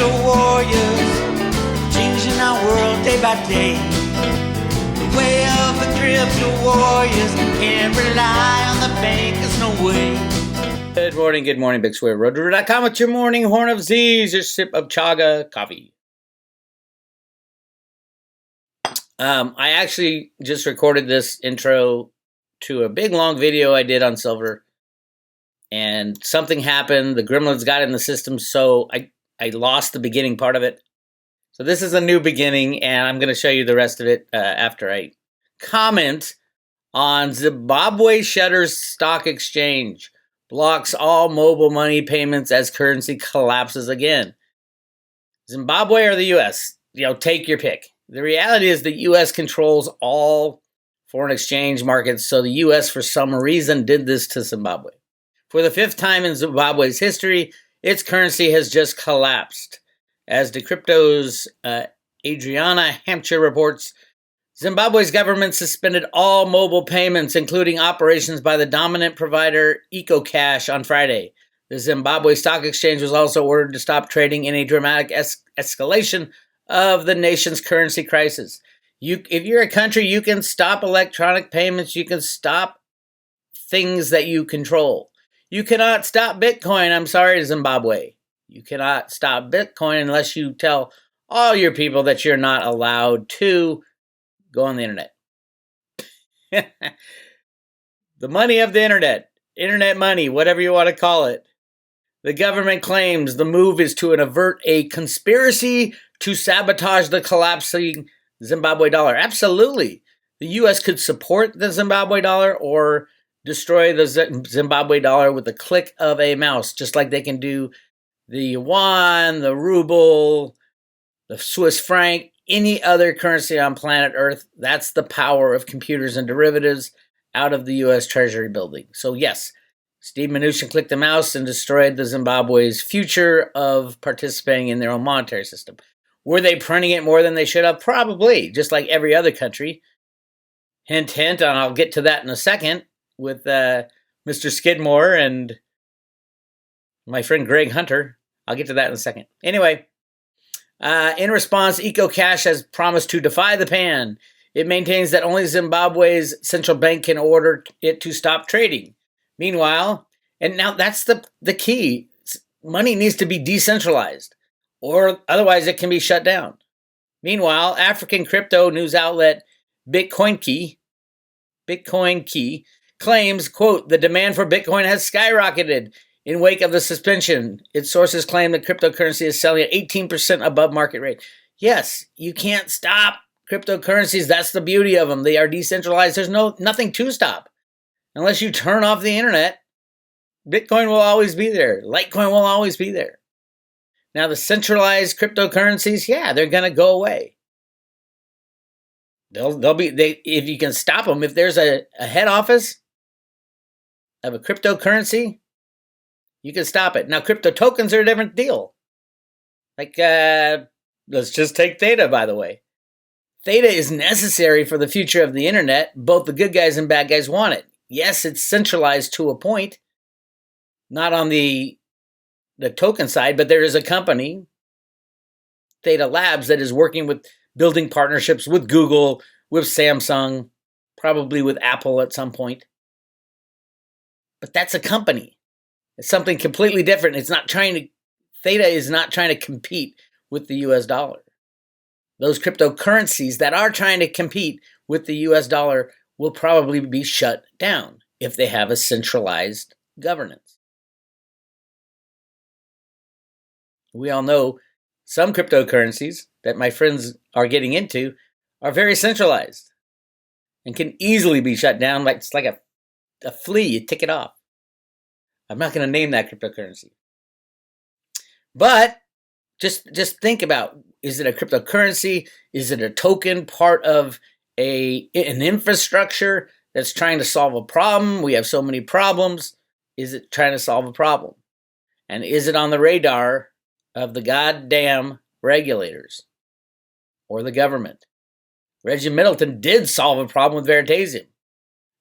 crypto warriors, changing our world day by day. The way of the crypto warriors, can't rely on the bankers, no way. Good morning, Bix Weir, roadrunner.com with your morning horn of Z's, your sip of chaga coffee. I actually just recorded this intro to a big long video I did on silver, and something happened. The gremlins got in the system, so I lost the beginning part of it. So this is a new beginning, and I'm going to show you the rest of it after I comment on Zimbabwe shutters stock exchange, blocks all mobile money payments as currency collapses again. Zimbabwe or the U.S.? Take your pick. The reality is the U.S. controls all foreign exchange markets, so the U.S. for some reason did this to Zimbabwe. For the fifth time in Zimbabwe's history, its currency has just collapsed. As Decrypto's Adriana Hampshire reports, Zimbabwe's government suspended all mobile payments, including operations by the dominant provider EcoCash on Friday. The Zimbabwe Stock Exchange was also ordered to stop trading in a dramatic escalation of the nation's currency crisis. If you're a country, you can stop electronic payments. You can stop things that you control. You cannot stop Bitcoin. I'm sorry, Zimbabwe. You cannot stop Bitcoin unless you tell all your people that you're not allowed to go on the internet. The money of the internet money, whatever you want to call it. The government claims the move is to avert a conspiracy to sabotage the collapsing Zimbabwe dollar. Absolutely. The U.S. could support the Zimbabwe dollar or destroy the Zimbabwe dollar with the click of a mouse, just like they can do the yuan, the ruble, the Swiss franc, any other currency on planet Earth. That's the power of computers and derivatives out of the U.S. Treasury building. So yes, Steve Mnuchin clicked the mouse and destroyed the Zimbabwe's future of participating in their own monetary system. Were they printing it more than they should have? Probably, just like every other country. Hint, hint, and I'll get to that in a second with Mr. Skidmore and my friend Greg Hunter. I'll get to that in a second. Anyway, in response, EcoCash has promised to defy the ban. It maintains that only Zimbabwe's central bank can order it to stop trading. Meanwhile, and now that's the key, money needs to be decentralized, or otherwise it can be shut down. Meanwhile, African crypto news outlet Bitcoin Key claims, quote, the demand for Bitcoin has skyrocketed in wake of the suspension. Its sources claim that cryptocurrency is selling at 18% above market rate. Yes, you can't stop cryptocurrencies. That's the beauty of them. They are decentralized. There's nothing to stop. Unless you turn off the internet, Bitcoin will always be there. Litecoin will always be there. Now, the centralized cryptocurrencies, yeah, they're going to go away. They'll be if you can stop them. If there's a head office of a cryptocurrency, you can stop it. Now, crypto tokens are a different deal. Like, let's just take Theta, by the way. Theta is necessary for the future of the internet. Both the good guys and bad guys want it. Yes, it's centralized to a point, not on the token side, but there is a company, Theta Labs, that is working with building partnerships with Google, with Samsung, probably with Apple at some point. But that's a company. It's something completely different. Theta is not trying to compete with the US dollar. Those cryptocurrencies that are trying to compete with the US dollar will probably be shut down if they have a centralized governance. We all know some cryptocurrencies that my friends are getting into are very centralized and can easily be shut down. It's like a flea, you tick it off. I'm not going to name that cryptocurrency. But just think about, is it a cryptocurrency? Is it a token, part of an infrastructure that's trying to solve a problem? We have so many problems. Is it trying to solve a problem? And is it on the radar of the goddamn regulators or the government? Reggie Middleton did solve a problem with Veritasium,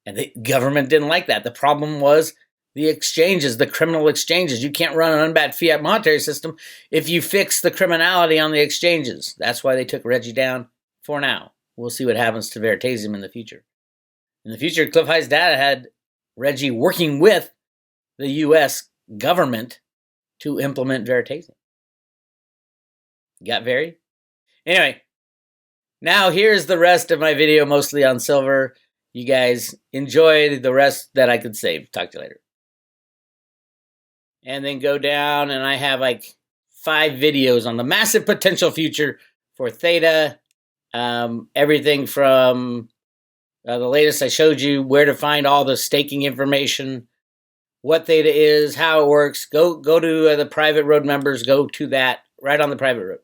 and the government didn't like that. The problem was the exchanges, the criminal exchanges. You can't run an unbacked fiat monetary system if you fix the criminality on the exchanges. That's why they took Reggie down for now. We'll see what happens to Veritasium in the future. In the future, Cliff High's data had Reggie working with the U.S. government to implement Veritasium. Got Veri? Anyway, now here's the rest of my video, mostly on silver. You guys enjoy the rest that I could save. Talk to you later. And then go down, and I have like 5 videos on the massive potential future for Theta. Everything from the latest I showed you, where to find all the staking information, what Theta is, how it works. Go to the private road members. Go to that right on the private road.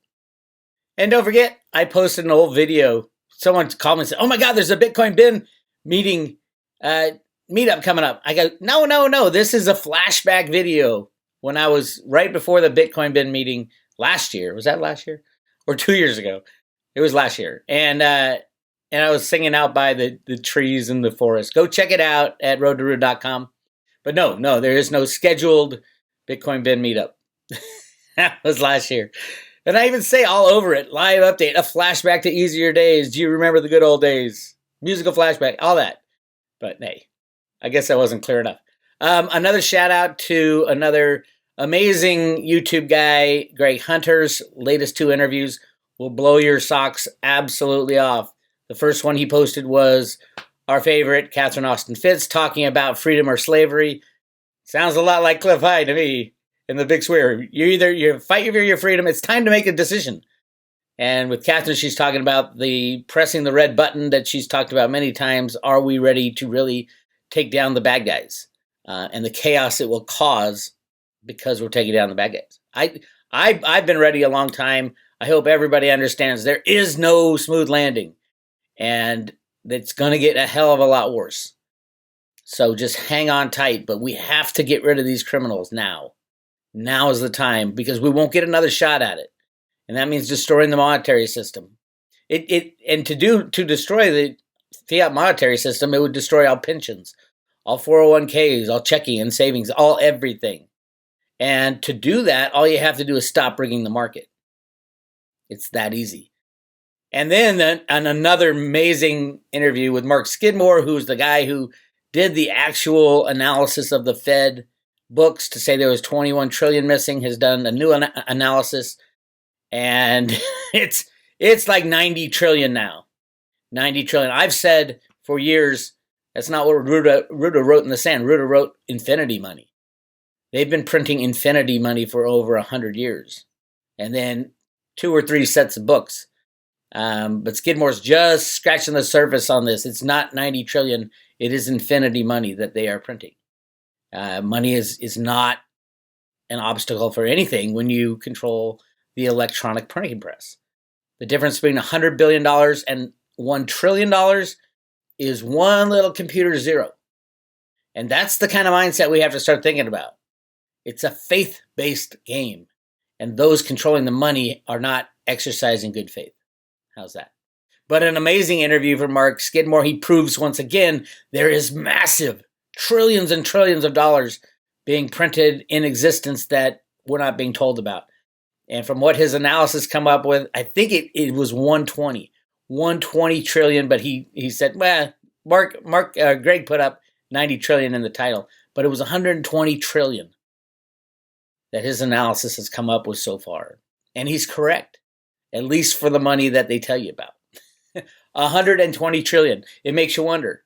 And don't forget, I posted an old video. Someone called me and said, "Oh my God, there's a Bitcoin bin meeting meetup coming up." I go, no. This is a flashback video when I was right before the Bitcoin bin meeting last year. Was that last year or 2 years ago? It was last year. And I was singing out by the trees in the forest. Go check it out at roadtoroot.com. But no, there is no scheduled Bitcoin bin meetup. That was last year. And I even say all over it, live update, a flashback to easier days. Do you remember the good old days? Musical flashback, all that. But hey, I guess that wasn't clear enough. Another shout out to another amazing YouTube guy, Greg Hunter's latest 2 interviews will blow your socks absolutely off. The first one he posted was our favorite, Catherine Austin Fitts, talking about freedom or slavery. Sounds a lot like Cliff High to me in the Bix Weir. You fight for your freedom. It's time to make a decision. And with Catherine, she's talking about the pressing the red button that she's talked about many times. Are we ready to really take down the bad guys and the chaos it will cause because we're taking down the bad guys? I've been ready a long time. I hope everybody understands there is no smooth landing, and it's going to get a hell of a lot worse. So just hang on tight, but we have to get rid of these criminals now. Now is the time, because we won't get another shot at it. And that means destroying the monetary system. And to destroy the fiat monetary system, it would destroy all pensions, all 401ks, all checking and savings, all everything. And to do that, all you have to do is stop rigging the market. It's that easy. And then another amazing interview with Mark Skidmore, who's the guy who did the actual analysis of the Fed books to say there was 21 trillion missing, has done a new analysis, and it's like 90 trillion now. 90 trillion. I've said for years, that's not what Ruta wrote in the sand. Ruta wrote infinity money. They've been printing infinity money for over 100 years. And then 2 or 3 sets of books. But Skidmore's just scratching the surface on this. It's not 90 trillion. It is infinity money that they are printing. Money is not an obstacle for anything when you control the electronic printing press. The difference between $100 billion and $1 trillion is one little computer zero. And that's the kind of mindset we have to start thinking about. It's a faith-based game. And those controlling the money are not exercising good faith. How's that? But an amazing interview from Mark Skidmore. He proves once again there is massive trillions and trillions of dollars being printed in existence that we're not being told about. And from what his analysis come up with, I think it was 120 trillion. But he said, well, Greg put up 90 trillion in the title, but it was 120 trillion that his analysis has come up with so far. And he's correct, at least for the money that they tell you about. 120 trillion. It makes you wonder,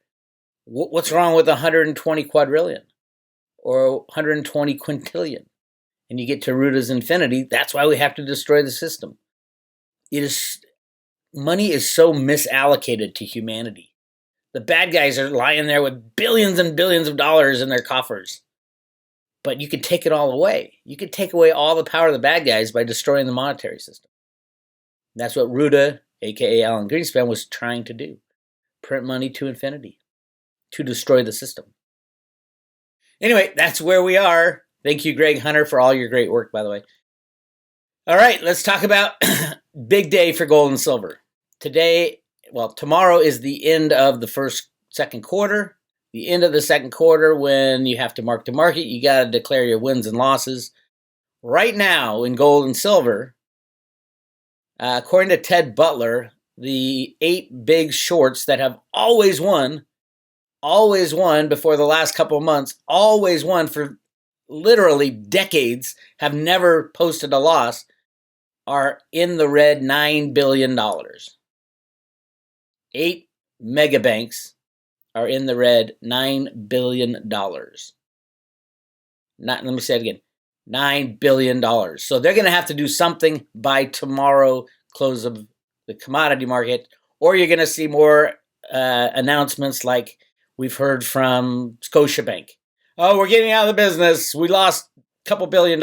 what's wrong with 120 quadrillion or 120 quintillion? And you get to Ruta's infinity. That's why we have to destroy the system. Money is so misallocated to humanity. The bad guys are lying there with billions and billions of dollars in their coffers. But you could take it all away. You could take away all the power of the bad guys by destroying the monetary system. And that's what Ruta, a.k.a. Alan Greenspan, was trying to do. Print money to infinity. To destroy the system. Anyway, that's where we are. Thank you, Greg Hunter, for all your great work, by the way. All right, let's talk about big day for gold and silver. Tomorrow is the end of the second quarter. the end of the second quarter when you have to mark to market. You got to declare your wins and losses. Right now in gold and silver, according to Ted Butler, the 8 big shorts that have always won before the last couple of months, always won for literally decades, have never posted a loss, are in the red $9 billion. 8 mega banks are in the red $9 billion. Let me say it again. $9 billion. So they're going to have to do something by tomorrow, close of the commodity market, or you're going to see more announcements like we've heard from Scotiabank. Oh, we're getting out of the business. We lost a couple $1 billion.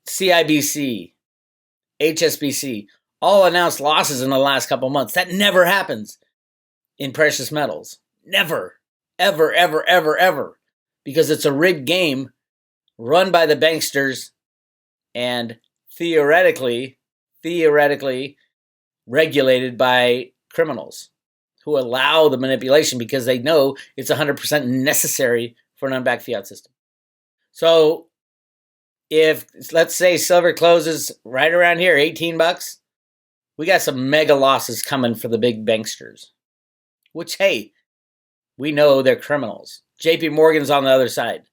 CIBC, HSBC, all announced losses in the last couple months. That never happens in precious metals. Never, ever, ever, ever, ever. Because it's a rigged game run by the banksters and theoretically regulated by criminals who allow the manipulation because they know it's 100% necessary for an unbacked fiat system. So if, let's say, silver closes right around here, $18, we got some mega losses coming for the big banksters, which, hey, we know they're criminals. JP Morgan's on the other side.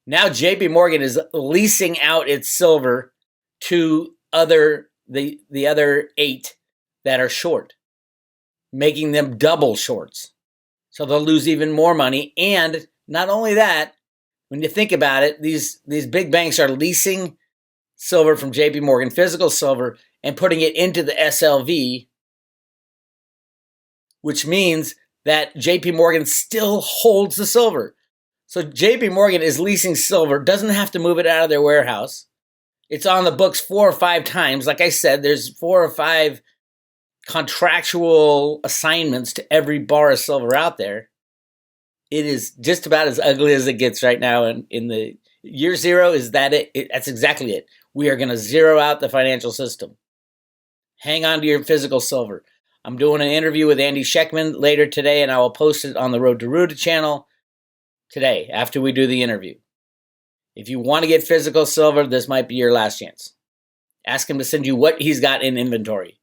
Now JP Morgan is leasing out its silver to the other 8 that are short, making them double shorts. So they'll lose even more money. And not only that, when you think about it, these big banks are leasing silver from JP Morgan, physical silver, and putting it into the SLV, which means that JP Morgan still holds the silver. So JP Morgan is leasing silver, doesn't have to move it out of their warehouse. It's on the books 4 or 5 times. Like I said, there's 4 or 5 contractual assignments to every bar of silver out there. It is just about as ugly as it gets right now. In the year 0, is that it? That's exactly it. We are going to zero out the financial system. Hang on to your physical silver. I'm doing an interview with Andy Scheckman later today, and I will post it on the Road to Ruta channel today after we do the interview. If you want to get physical silver, this might be your last chance. Ask him to send you what he's got in inventory.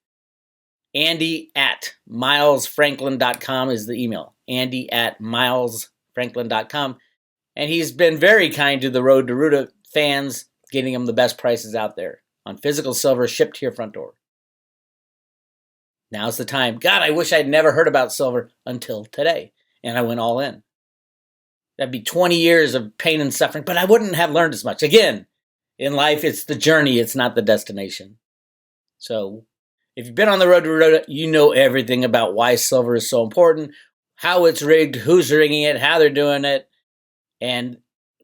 Andy@milesfranklin.com is the email. Andy@milesfranklin.com. And he's been very kind to the Road to Ruta fans, getting them the best prices out there on physical silver shipped to your front door. Now's the time. God, I wish I'd never heard about silver until today. And I went all in. That'd be 20 years of pain and suffering, but I wouldn't have learned as much. Again, in life, it's the journey, it's not the destination. So if you've been on the Road to Ruta, you know everything about why silver is so important, how it's rigged, who's rigging it, how they're doing it. And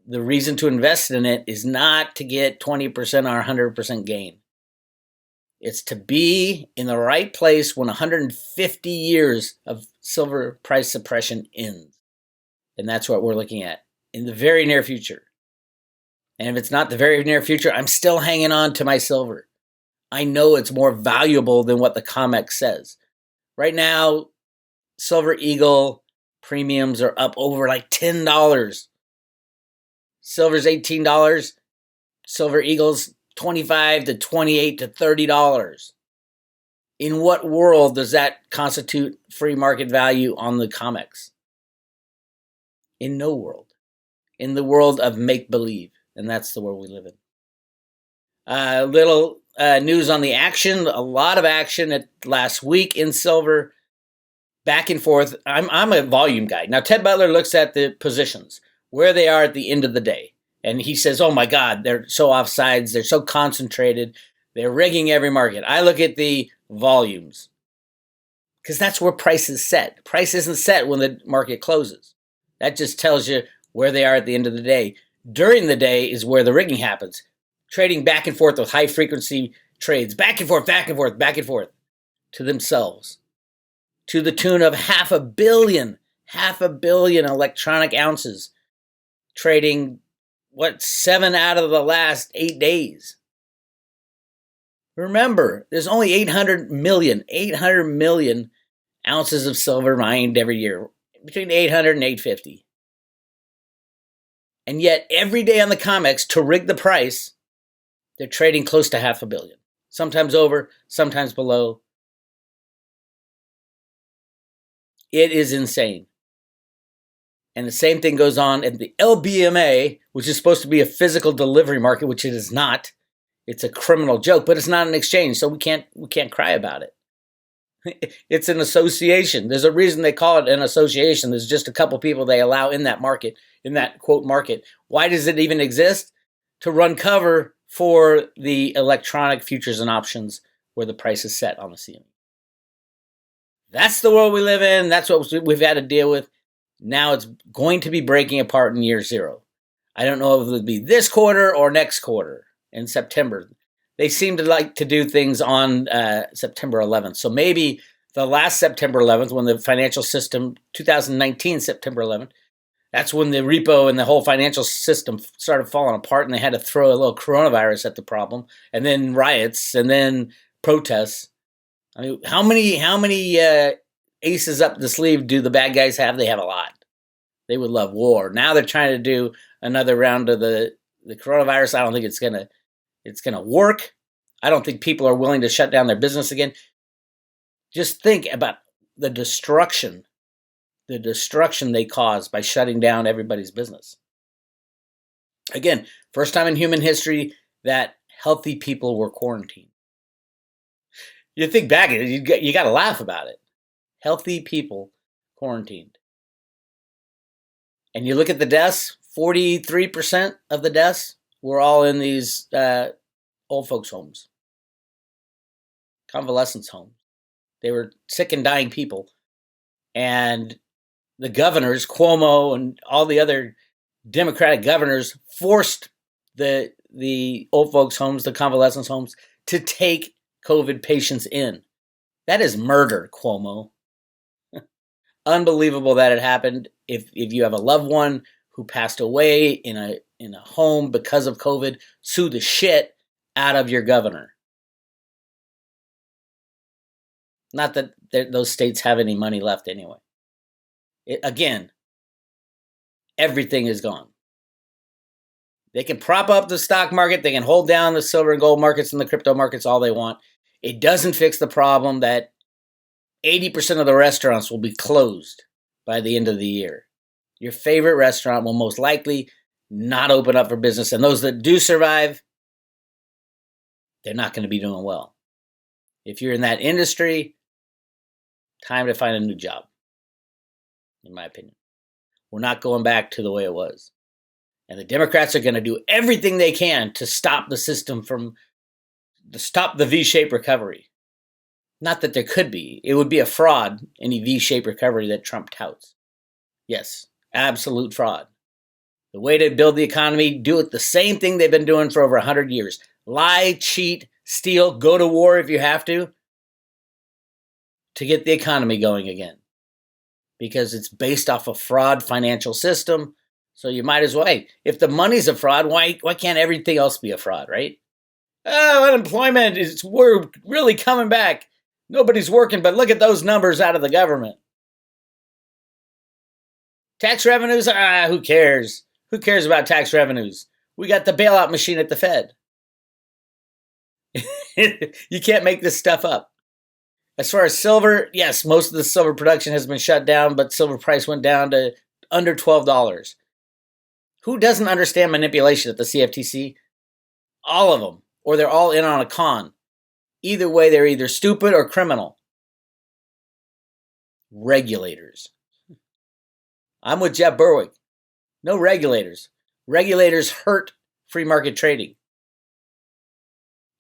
the reason to invest in it is not to get 20% or 100% gain. It's to be in the right place when 150 years of silver price suppression ends. And that's what we're looking at in the very near future. And if it's not the very near future, I'm still hanging on to my silver. I know it's more valuable than what the COMEX says. Right now, Silver Eagle premiums are up over like $10. Silver's $18. Silver Eagle's $25 to $28 to $30. In what world does that constitute free market value on the COMEX? In no world. In the world of make-believe. And that's the world we live in. Little news on the action. A lot of action last week in silver. Back and forth. I'm a volume guy. Now, Ted Butler looks at the positions, where they are at the end of the day. And he says, oh my God, they're so offsides. They're so concentrated. They're rigging every market. I look at the volumes. Because that's where price is set. Price isn't set when the market closes. That just tells you where they are at the end of the day. During the day is where the rigging happens. Trading back and forth with high frequency trades. Back and forth, back and forth, back and forth. To themselves. To the tune of 500 million electronic ounces. Trading, 7 out of the last 8 days. Remember, there's only 800 million ounces of silver mined every year. between 800 and 850. And yet every day on the COMEX, to rig the price, they're trading close to $500 million. Sometimes over, sometimes below. It is insane. And the same thing goes on at the LBMA, which is supposed to be a physical delivery market, which it is not. It's a criminal joke, but it's not an exchange, so we can't cry about it. It's an association. There's a reason they call it an association. There's just a couple people they allow in that market, in that quote market. Why does it even exist? To run cover for the electronic futures and options where the price is set on the CME. That's the world we live in. That's what we've had to deal with. Now it's going to be breaking apart in year zero. I don't know if it'll be this quarter or next quarter in September. They seem to like to do things on September 11th. So maybe the last September 11th, when the financial system, 2019 September 11th, that's when the repo and the whole financial system started falling apart, and they had to throw a little coronavirus at the problem, and then riots, and then protests. I mean, how many aces up the sleeve do the bad guys have? They have a lot. They would love war. Now they're trying to do another round of the coronavirus. I don't think it's gonna work. I don't think people are willing to shut down their business again. Just think about the destruction they caused by shutting down everybody's business. Again, first time in human history that healthy people were quarantined. You think back, you got to laugh about it. Healthy people quarantined. And you look at the deaths, 43% of the deaths were all in these old folks' homes, convalescence homes. They were sick and dying people. And the governors, Cuomo and all the other Democratic governors, forced the old folks' homes, the convalescence homes, to take COVID patients in. That is murder, Cuomo. Unbelievable that it happened. If you have a loved one who passed away in a home because of COVID, sue the shit out of your governor. Not that those states have any money left anyway. Again, everything is gone. They can prop up the stock market. They can hold down the silver and gold markets and the crypto markets all they want. It doesn't fix the problem that 80% of the restaurants will be closed by the end of the year. Your favorite restaurant will most likely not open up for business. And those that do survive, they're not going to be doing well. If you're in that industry, time to find a new job, in my opinion. We're not going back to the way it was. And the Democrats are going to do everything they can to stop the system to stop the V-shaped recovery. Not that there could be. It would be a fraud, any V-shaped recovery that Trump touts. Yes, absolute fraud. The way to build the economy, do it the same thing they've been doing for over 100 years. Lie, cheat, steal, go to war if you have to get the economy going again. Because it's based off a fraud financial system. So you might as well, hey, if the money's a fraud, why can't everything else be a fraud, right? Oh, unemployment, we're really coming back. Nobody's working, but look at those numbers out of the government. Tax revenues, who cares? Who cares about tax revenues? We got the bailout machine at the Fed. You can't make this stuff up. As far as silver, yes, most of the silver production has been shut down, but silver price went down to under $12. Who doesn't understand manipulation at the CFTC? All of them. Or they're all in on a con. Either way, they're either stupid or criminal. Regulators. I'm with Jeff Berwick. No regulators. Regulators hurt free market trading.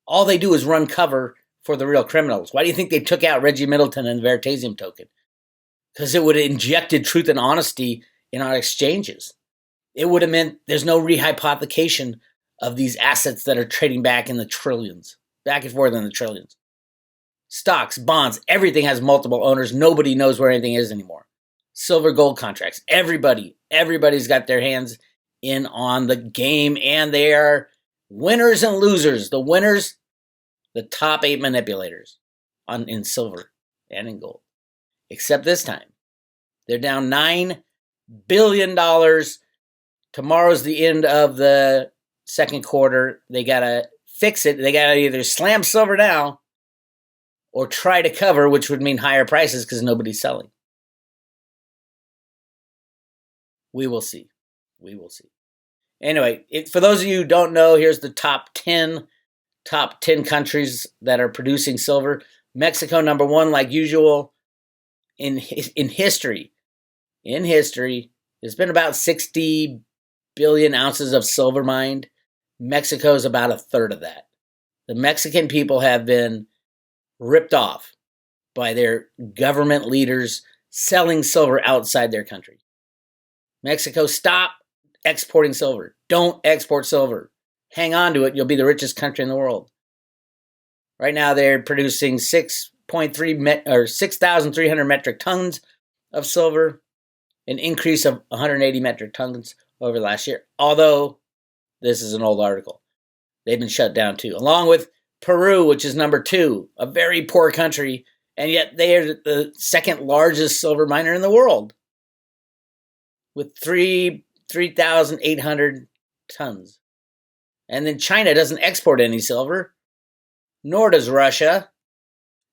All they do is run cover for the real criminals. Why do you think they took out Reggie Middleton and the Veritasium token? Because it would have injected truth and honesty in our exchanges. It would have meant there's no rehypothecation of these assets that are trading back in the trillions, back and forth in the trillions. Stocks, bonds, everything has multiple owners. Nobody knows where anything is anymore. Silver, gold contracts, everybody's got their hands in on the game, and they are winners and losers. The winners, the top 8 manipulators in silver and in gold. Except this time, They're down $9 billion. Tomorrow's the end of the second quarter. They got to fix it. They got to either slam silver now or try to cover, which would mean higher prices because nobody's selling. We will see. We will see. Anyway, for those of you who don't know, here's the top 10 countries that are producing silver. Mexico, number one, like usual. In history, there's been about 60 billion ounces of silver mined. Mexico is about a third of that. The Mexican people have been ripped off by their government leaders selling silver outside their country. Mexico, stop exporting silver. Don't export silver. Hang on to it. You'll be the richest country in the world. Right now, they're producing 6,300 metric tons of silver, an increase of 180 metric tons over last year. Although, this is an old article. They've been shut down too. Along with Peru, which is number 2, a very poor country, and yet they are the second largest silver miner in the world with 3,800 tons. And then China doesn't export any silver, nor does Russia.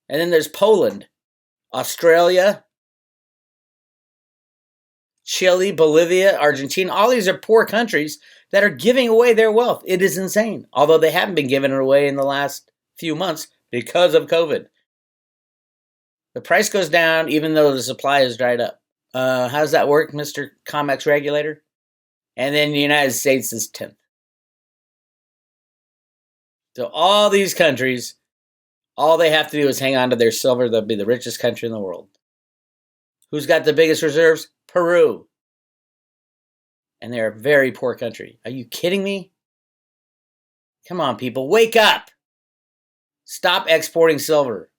And then there's Poland, Australia, Chile, Bolivia, Argentina. All these are poor countries that are giving away their wealth. It is insane. Although they haven't been giving it away in the last few months because of COVID. The price goes down even though the supply is dried up. How does that work, Mr. COMEX regulator? And then the United States is 10th. So all these countries, all they have to do is hang on to their silver. They'll be the richest country in the world. Who's got the biggest reserves? Peru. And they're a very poor country. Are you kidding me? Come on, people. Wake up. Stop exporting silver.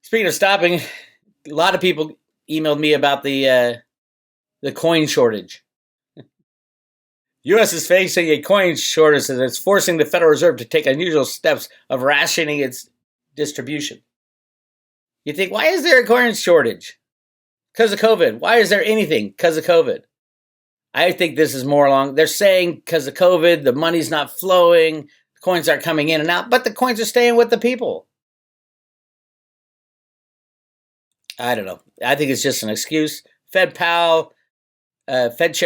Speaking of stopping, a lot of people emailed me about the coin shortage. U.S. is facing a coin shortage and it's forcing the Federal Reserve to take unusual steps of rationing its distribution. You think, why is there a coin shortage? Because of COVID. Why is there anything? Because of COVID. I think this is more along, they're saying because of COVID, the money's not flowing, the coins aren't coming in and out, but the coins are staying with the people. I don't know. I think it's just an excuse. Fed Chair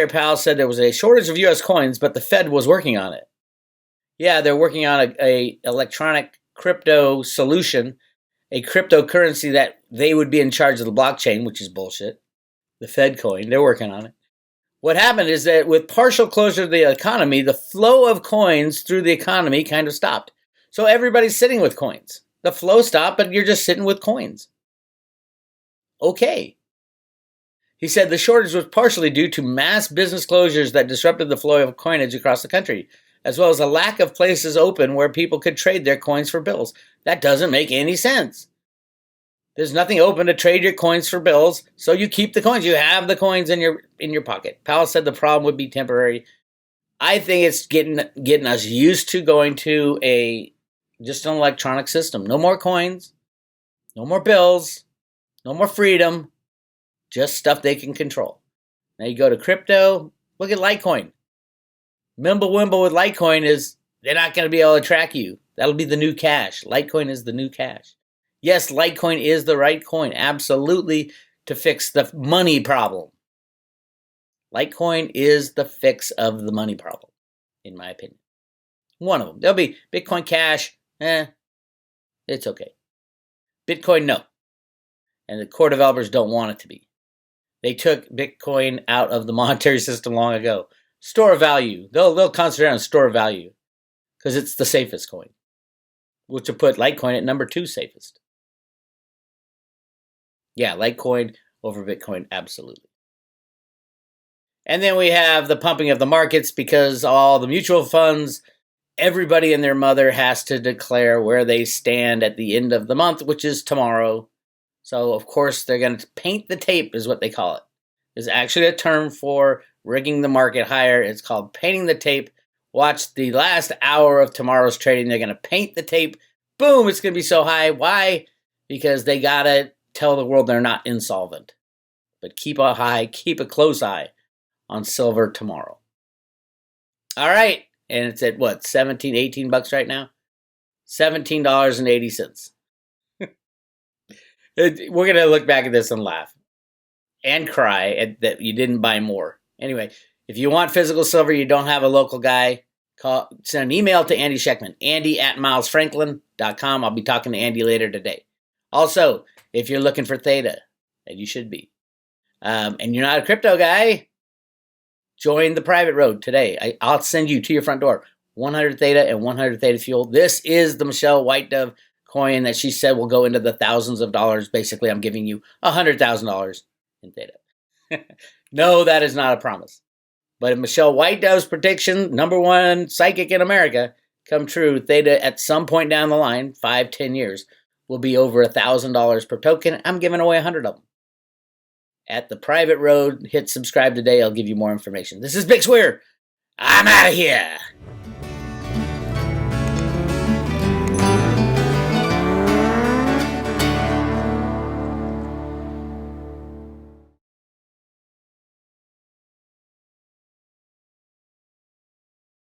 Powell said there was a shortage of U.S. coins, but the Fed was working on it. Yeah, they're working on a electronic crypto solution, a cryptocurrency that they would be in charge of the blockchain, which is bullshit. The Fed coin, they're working on it. What happened is that with partial closure of the economy, the flow of coins through the economy kind of stopped. So everybody's sitting with coins. The flow stopped, but you're just sitting with coins. Okay. He said the shortage was partially due to mass business closures that disrupted the flow of coinage across the country, as well as a lack of places open where people could trade their coins for bills. That doesn't make any sense. There's nothing open to trade your coins for bills, so you keep the coins. You have the coins in your pocket. Powell said the problem would be temporary. I think it's getting us used to going to just an electronic system. No more coins, no more bills, no more freedom, just stuff they can control. Now you go to crypto, look at Litecoin. Mimblewimble with Litecoin is they're not going to be able to track you. That'll be the new cash. Litecoin is the new cash. Yes, Litecoin is the right coin, absolutely, to fix the money problem. Litecoin is the fix of the money problem, in my opinion. One of them. There'll be Bitcoin Cash. It's okay. Bitcoin, no. And the core developers don't want it to be. They took Bitcoin out of the monetary system long ago. Store of value. They'll concentrate on store of value because it's the safest coin, which will put Litecoin at number 2 safest. Yeah, Litecoin over Bitcoin, absolutely. And then we have the pumping of the markets because all the mutual funds, everybody and their mother has to declare where they stand at the end of the month, which is tomorrow. So, of course, they're going to paint the tape is what they call it. There's actually a term for rigging the market higher. It's called painting the tape. Watch the last hour of tomorrow's trading. They're going to paint the tape. Boom, it's going to be so high. Why? Because they got to tell the world they're not insolvent. But keep a close eye on silver tomorrow. All right. And it's at what, 17, 18 bucks right now? $17.80. We're going to look back at this and laugh and cry that you didn't buy more. Anyway, if you want physical silver, you don't have a local guy, send an email to Andy Scheckman, andy@milesfranklin.com. I'll be talking to Andy later today. Also, if you're looking for Theta, and you should be, and you're not a crypto guy, join the private road today. I'll send you to your front door 100 Theta and 100 Theta Fuel. This is the Michelle White Dove coin that she said will go into the thousands of dollars. Basically, I'm giving you $100,000 in Theta. No, that is not a promise. But if Michelle White Dove's prediction, #1 psychic in America, come true, Theta at some point down the line, 5-10 years, will be over $1,000 per token. I'm giving away 100 of them. At the private road, hit subscribe today. I'll give you more information. This is Bix Weir. I'm out of here.